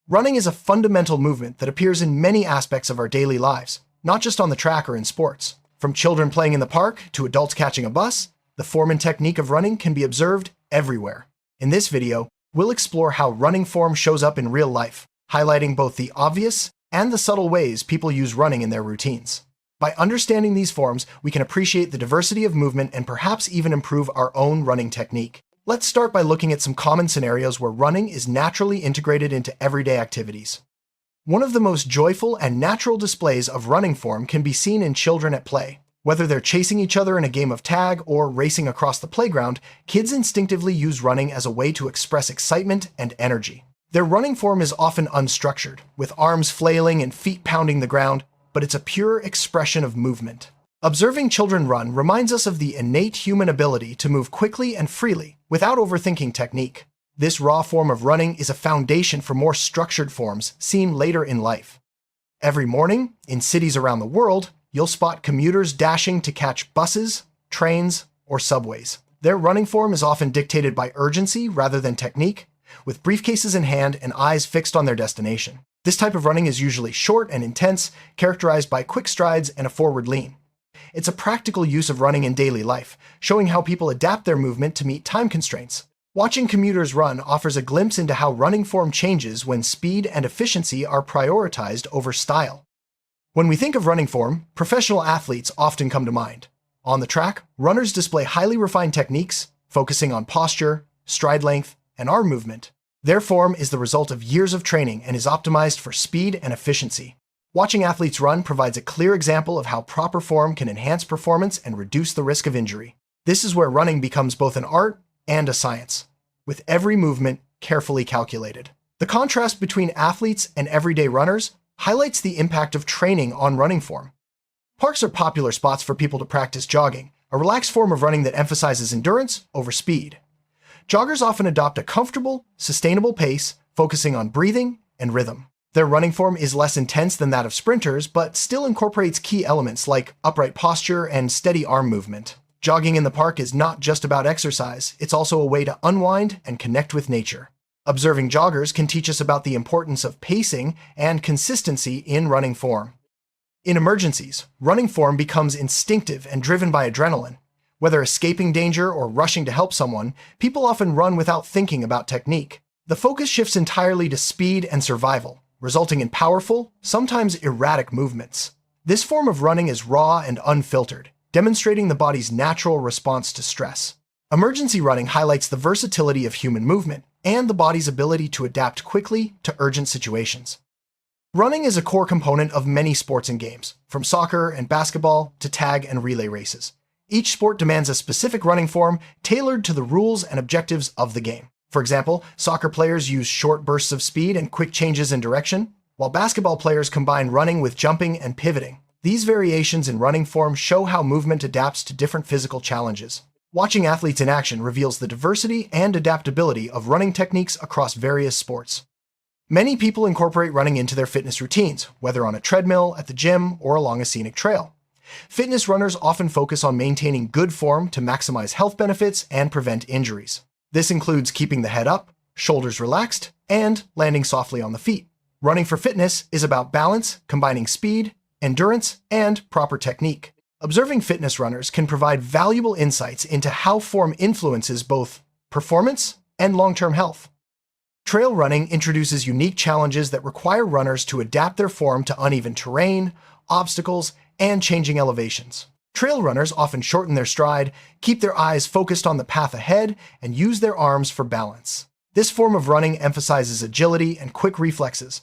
Running is a fundamental movement that appears in many aspects of our daily lives, not just on the track or in sports. From children playing in the park to adults catching a bus, the form and technique of running can be observed everywhere. In this video, we'll explore how running form shows up in real life, highlighting both the obvious and the subtle ways people use running in their routines. By understanding these forms, we can appreciate the diversity of movement and perhaps even improve our own running technique. Let's start by looking at some common scenarios where running is naturally integrated into everyday activities. One of the most joyful and natural displays of running form can be seen in children at play. Whether they're chasing each other in a game of tag or racing across the playground, kids instinctively use running as a way to express excitement and energy. Their running form is often unstructured, with arms flailing and feet pounding the ground, but it's a pure expression of movement. Observing children run reminds us of the innate human ability to move quickly and freely without overthinking technique. This raw form of running is a foundation for more structured forms seen later in life. Every morning, in cities around the world, you'll spot commuters dashing to catch buses, trains, or subways. Their running form is often dictated by urgency rather than technique, with briefcases in hand and eyes fixed on their destination. This type of running is usually short and intense, characterized by quick strides and a forward lean. It's a practical use of running in daily life, showing how people adapt their movement to meet time constraints. Watching commuters run offers a glimpse into how running form changes when speed and efficiency are prioritized over style. When we think of running form, professional athletes often come to mind. On the track, runners display highly refined techniques, focusing on posture, stride length, and arm movement. Their form is the result of years of training and is optimized for speed and efficiency. Watching athletes run provides a clear example of how proper form can enhance performance and reduce the risk of injury. This is where running becomes both an art and a science, with every movement carefully calculated. The contrast between athletes and everyday runners highlights the impact of training on running form. Parks are popular spots for people to practice jogging, a relaxed form of running that emphasizes endurance over speed. Joggers often adopt a comfortable, sustainable pace, focusing on breathing and rhythm. Their running form is less intense than that of sprinters, but still incorporates key elements like upright posture and steady arm movement. Jogging in the park is not just about exercise, it's also a way to unwind and connect with nature. Observing joggers can teach us about the importance of pacing and consistency in running form. In emergencies, running form becomes instinctive and driven by adrenaline. Whether escaping danger or rushing to help someone, people often run without thinking about technique. The focus shifts entirely to speed and survival, resulting in powerful, sometimes erratic movements. This form of running is raw and unfiltered, demonstrating the body's natural response to stress. Emergency running highlights the versatility of human movement and the body's ability to adapt quickly to urgent situations. Running is a core component of many sports and games, from soccer and basketball to tag and relay races. Each sport demands a specific running form tailored to the rules and objectives of the game. For example, soccer players use short bursts of speed and quick changes in direction, while basketball players combine running with jumping and pivoting. These variations in running form show how movement adapts to different physical challenges. Watching athletes in action reveals the diversity and adaptability of running techniques across various sports. Many people incorporate running into their fitness routines, whether on a treadmill, at the gym, or along a scenic trail. Fitness runners often focus on maintaining good form to maximize health benefits and prevent injuries. This includes keeping the head up, shoulders relaxed, and landing softly on the feet. Running for fitness is about balance, combining speed, endurance, and proper technique. Observing fitness runners can provide valuable insights into how form influences both performance and long-term health. Trail running introduces unique challenges that require runners to adapt their form to uneven terrain, obstacles, and changing elevations. Trail runners often shorten their stride, keep their eyes focused on the path ahead, and use their arms for balance. This form of running emphasizes agility and quick reflexes.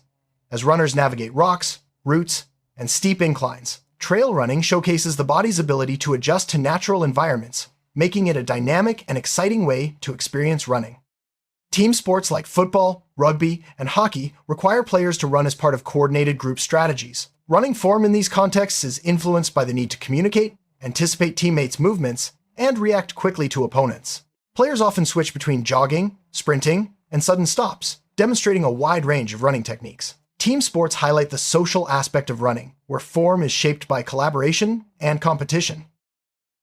As runners navigate rocks, roots, and steep inclines, trail running showcases the body's ability to adjust to natural environments, making it a dynamic and exciting way to experience running. Team sports like football, rugby, and hockey require players to run as part of coordinated group strategies. Running form in these contexts is influenced by the need to communicate, anticipate teammates' movements, and react quickly to opponents. Players often switch between jogging, sprinting, and sudden stops, demonstrating a wide range of running techniques. Team sports highlight the social aspect of running, where form is shaped by collaboration and competition.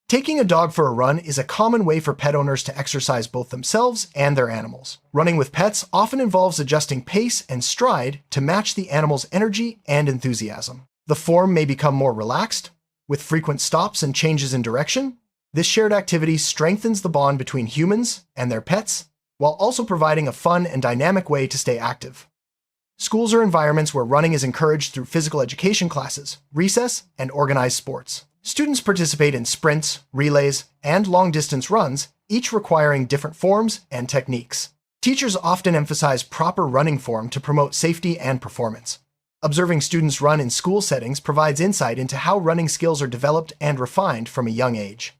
Taking a dog for a run is a common way for pet owners to exercise both themselves and their animals. Running with pets often involves adjusting pace and stride to match the animal's energy and enthusiasm. The form may become more relaxed, with frequent stops and changes in direction. This shared activity strengthens the bond between humans and their pets, while also providing a fun and dynamic way to stay active. Schools are environments where running is encouraged through physical education classes, recess, and organized sports. Students participate in sprints, relays, and long-distance runs, each requiring different forms and techniques. Teachers often emphasize proper running form to promote safety and performance. Observing students run in school settings provides insight into how running skills are developed and refined from a young age.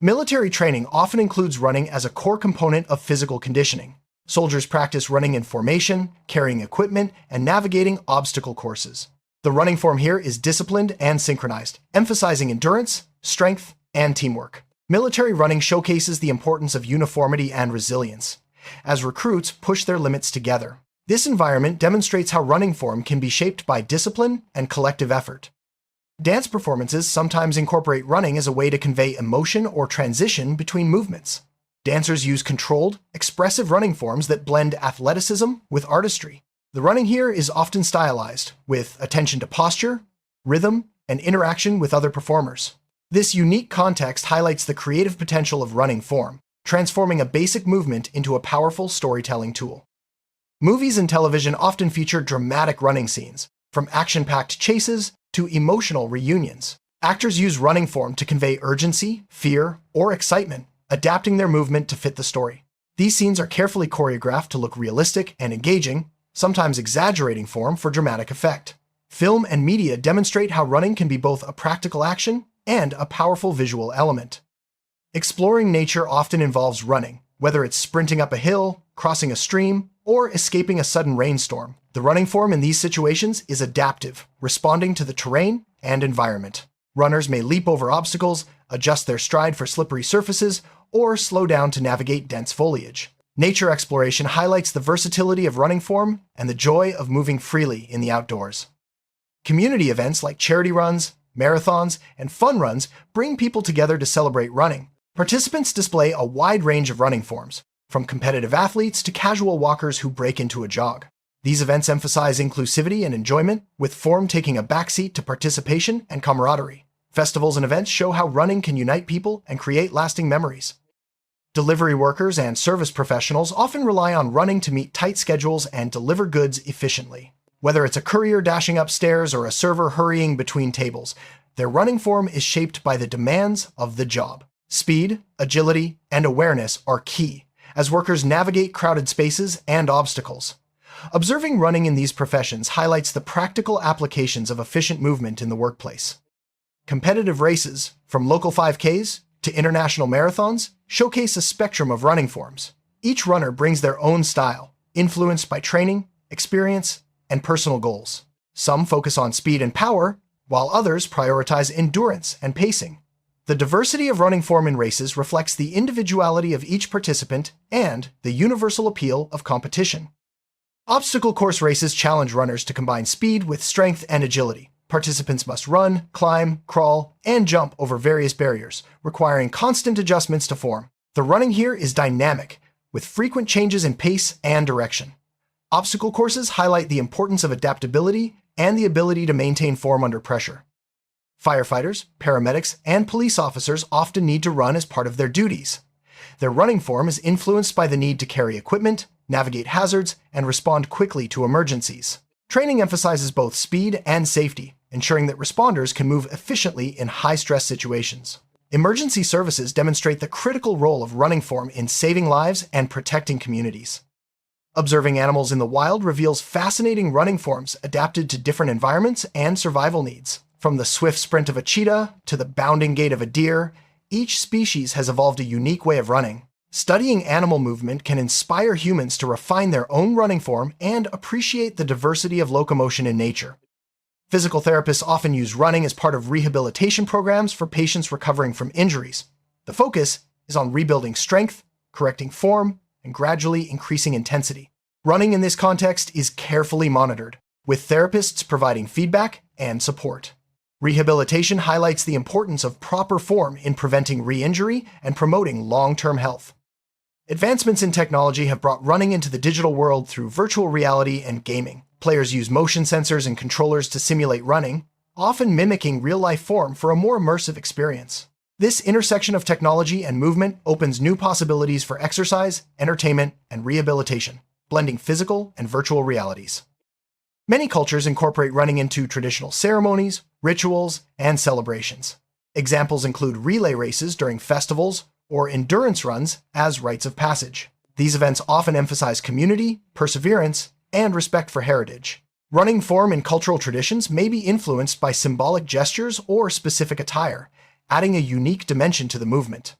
Military training often includes running as a core component of physical conditioning. Soldiers practice running in formation, carrying equipment, and navigating obstacle courses. The running form here is disciplined and synchronized, emphasizing endurance, strength, and teamwork. Military running showcases the importance of uniformity and resilience, as recruits push their limits together. This environment demonstrates how running form can be shaped by discipline and collective effort. Dance performances sometimes incorporate running as a way to convey emotion or transition between movements. Dancers use controlled, expressive running forms that blend athleticism with artistry. The running here is often stylized, with attention to posture, rhythm, and interaction with other performers. This unique context highlights the creative potential of running form, transforming a basic movement into a powerful storytelling tool. Movies and television often feature dramatic running scenes, from action-packed chases to emotional reunions. Actors use running form to convey urgency, fear, or excitement, adapting their movement to fit the story. These scenes are carefully choreographed to look realistic and engaging, sometimes exaggerating form for dramatic effect. Film and media demonstrate how running can be both a practical action and a powerful visual element. Exploring nature often involves running, whether it's sprinting up a hill, crossing a stream, or escaping a sudden rainstorm. The running form in these situations is adaptive, responding to the terrain and environment. Runners may leap over obstacles, adjust their stride for slippery surfaces, or slow down to navigate dense foliage. Nature exploration highlights the versatility of running form and the joy of moving freely in the outdoors. Community events like charity runs, marathons, and fun runs bring people together to celebrate running. Participants display a wide range of running forms, from competitive athletes to casual walkers who break into a jog. These events emphasize inclusivity and enjoyment, with form taking a backseat to participation and camaraderie. Festivals and events show how running can unite people and create lasting memories. Delivery workers and service professionals often rely on running to meet tight schedules and deliver goods efficiently. Whether it's a courier dashing upstairs or a server hurrying between tables, their running form is shaped by the demands of the job. Speed, agility, and awareness are key, as workers navigate crowded spaces and obstacles. Observing running in these professions highlights the practical applications of efficient movement in the workplace. Competitive races, from local 5Ks to international marathons, showcase a spectrum of running forms. Each runner brings their own style, influenced by training, experience, and personal goals. Some focus on speed and power, while others prioritize endurance and pacing. The diversity of running form in races reflects the individuality of each participant and the universal appeal of competition. Obstacle course races challenge runners to combine speed with strength and agility. Participants must run, climb, crawl, and jump over various barriers, requiring constant adjustments to form. The running here is dynamic, with frequent changes in pace and direction. Obstacle courses highlight the importance of adaptability and the ability to maintain form under pressure. Firefighters, paramedics, and police officers often need to run as part of their duties. Their running form is influenced by the need to carry equipment, navigate hazards, and respond quickly to emergencies. Training emphasizes both speed and safety, ensuring that responders can move efficiently in high-stress situations. Emergency services demonstrate the critical role of running form in saving lives and protecting communities. Observing animals in the wild reveals fascinating running forms adapted to different environments and survival needs. From the swift sprint of a cheetah to the bounding gait of a deer, each species has evolved a unique way of running. Studying animal movement can inspire humans to refine their own running form and appreciate the diversity of locomotion in nature. Physical therapists often use running as part of rehabilitation programs for patients recovering from injuries. The focus is on rebuilding strength, correcting form, and gradually increasing intensity. Running in this context is carefully monitored, with therapists providing feedback and support. Rehabilitation highlights the importance of proper form in preventing re-injury and promoting long-term health. Advancements in technology have brought running into the digital world through virtual reality and gaming. Players use motion sensors and controllers to simulate running, often mimicking real-life form for a more immersive experience. This intersection of technology and movement opens new possibilities for exercise, entertainment, and rehabilitation, blending physical and virtual realities. Many cultures incorporate running into traditional ceremonies, rituals, and celebrations. Examples include relay races during festivals or endurance runs as rites of passage. These events often emphasize community, perseverance, and respect for heritage. Running form in cultural traditions may be influenced by symbolic gestures or specific attire, adding a unique dimension to the movement.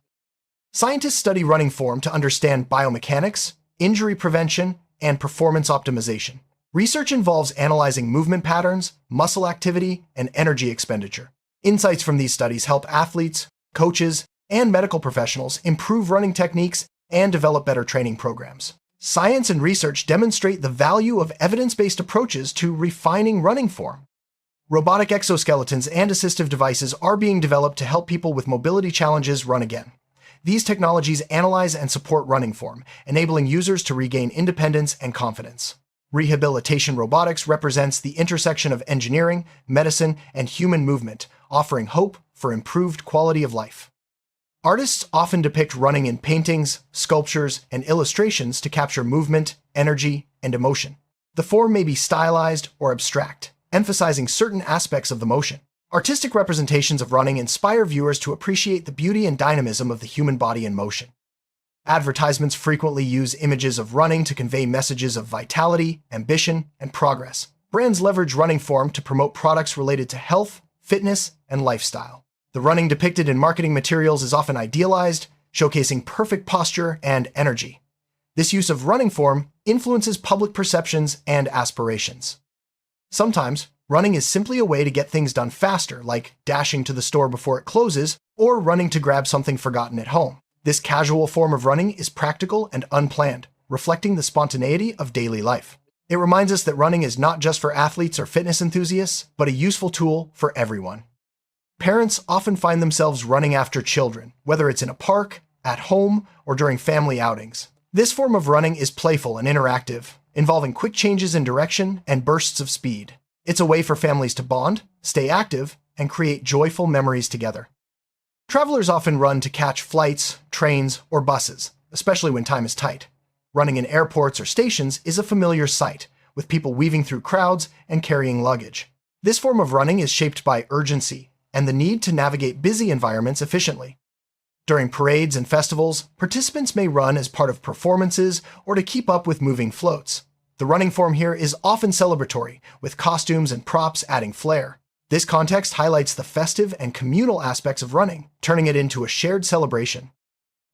Scientists study running form to understand biomechanics, injury prevention, and performance optimization. Research involves analyzing movement patterns, muscle activity, and energy expenditure. Insights from these studies help athletes, coaches, and medical professionals improve running techniques and develop better training programs. Science and research demonstrate the value of evidence-based approaches to refining running form. Robotic exoskeletons and assistive devices are being developed to help people with mobility challenges run again. These technologies analyze and support running form, enabling users to regain independence and confidence. Rehabilitation robotics represents the intersection of engineering, medicine, and human movement, offering hope for improved quality of life. Artists often depict running in paintings, sculptures, and illustrations to capture movement, energy, and emotion. The form may be stylized or abstract, emphasizing certain aspects of the motion. Artistic representations of running inspire viewers to appreciate the beauty and dynamism of the human body in motion. Advertisements frequently use images of running to convey messages of vitality, ambition, and progress. Brands leverage running form to promote products related to health, fitness, and lifestyle. The running depicted in marketing materials is often idealized, showcasing perfect posture and energy. This use of running form influences public perceptions and aspirations. Sometimes, running is simply a way to get things done faster, like dashing to the store before it closes or running to grab something forgotten at home. This casual form of running is practical and unplanned, reflecting the spontaneity of daily life. It reminds us that running is not just for athletes or fitness enthusiasts, but a useful tool for everyone. Parents often find themselves running after children, whether it's in a park, at home, or during family outings. This form of running is playful and interactive, involving quick changes in direction and bursts of speed. It's a way for families to bond, stay active, and create joyful memories together. Travelers often run to catch flights, trains, or buses, especially when time is tight. Running in airports or stations is a familiar sight, with people weaving through crowds and carrying luggage. This form of running is shaped by urgency and the need to navigate busy environments efficiently. During parades and festivals, participants may run as part of performances or to keep up with moving floats. The running form here is often celebratory, with costumes and props adding flair. This context highlights the festive and communal aspects of running, turning it into a shared celebration.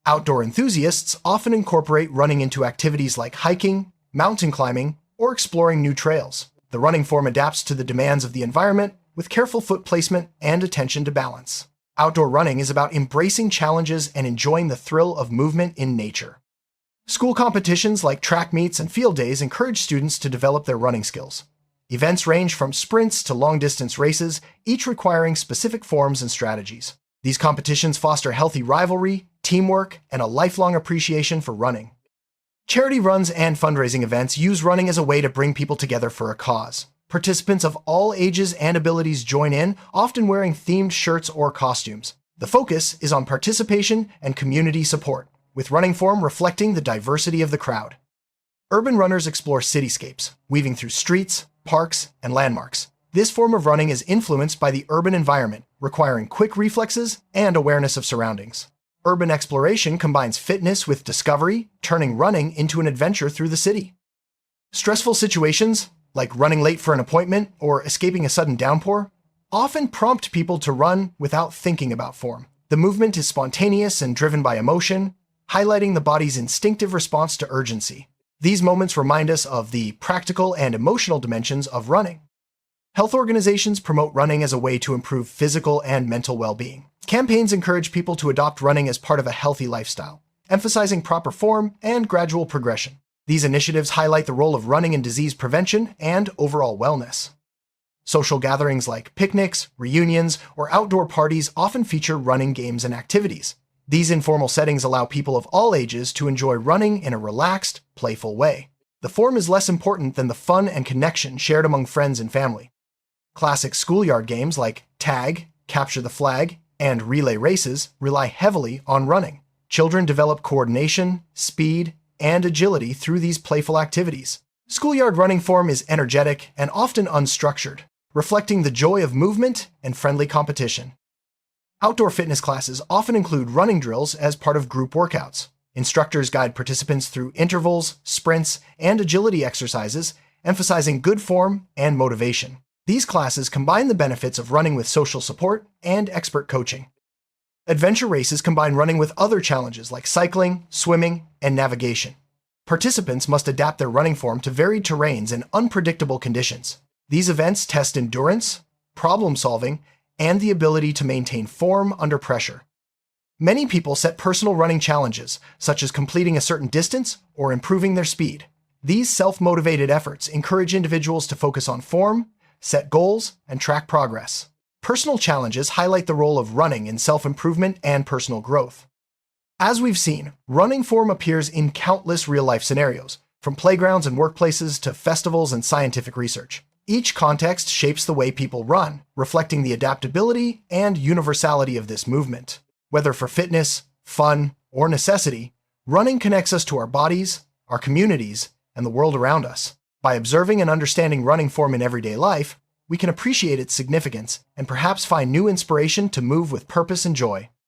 Outdoor enthusiasts often incorporate running into activities like hiking, mountain climbing, or exploring new trails. The running form adapts to the demands of the environment with careful foot placement and attention to balance. Outdoor running is about embracing challenges and enjoying the thrill of movement in nature. School competitions like track meets and field days encourage students to develop their running skills. Events range from sprints to long-distance races, each requiring specific forms and strategies. These competitions foster healthy rivalry, teamwork, and a lifelong appreciation for running. Charity runs and fundraising events use running as a way to bring people together for a cause. Participants of all ages and abilities join in, often wearing themed shirts or costumes. The focus is on participation and community support, with running form reflecting the diversity of the crowd. Urban runners explore cityscapes, weaving through streets, parks, and landmarks. This form of running is influenced by the urban environment, requiring quick reflexes and awareness of surroundings. Urban exploration combines fitness with discovery, turning running into an adventure through the city. Stressful situations, like running late for an appointment or escaping a sudden downpour, often prompt people to run without thinking about form. The movement is spontaneous and driven by emotion, highlighting the body's instinctive response to urgency. These moments remind us of the practical and emotional dimensions of running. Health organizations promote running as a way to improve physical and mental well-being. Campaigns encourage people to adopt running as part of a healthy lifestyle, emphasizing proper form and gradual progression. These initiatives highlight the role of running in disease prevention and overall wellness. Social gatherings like picnics, reunions, or outdoor parties often feature running games and activities. These informal settings allow people of all ages to enjoy running in a relaxed, playful way. The form is less important than the fun and connection shared among friends and family. Classic schoolyard games like tag, capture the flag, and relay races rely heavily on running. Children develop coordination, speed, and agility through these playful activities. Schoolyard running form is energetic and often unstructured, reflecting the joy of movement and friendly competition. Outdoor fitness classes often include running drills as part of group workouts. Instructors guide participants through intervals, sprints, and agility exercises, emphasizing good form and motivation. These classes combine the benefits of running with social support and expert coaching. Adventure races combine running with other challenges like cycling, swimming, and navigation. Participants must adapt their running form to varied terrains and unpredictable conditions. These events test endurance, problem-solving, and the ability to maintain form under pressure. Many people set personal running challenges, such as completing a certain distance or improving their speed. These self-motivated efforts encourage individuals to focus on form, set goals, and track progress. Personal challenges highlight the role of running in self-improvement and personal growth. As we've seen, running form appears in countless real-life scenarios, from playgrounds and workplaces to festivals and scientific research. Each context shapes the way people run, reflecting the adaptability and universality of this movement. Whether for fitness, fun, or necessity, running connects us to our bodies, our communities, and the world around us. By observing and understanding running form in everyday life, we can appreciate its significance and perhaps find new inspiration to move with purpose and joy.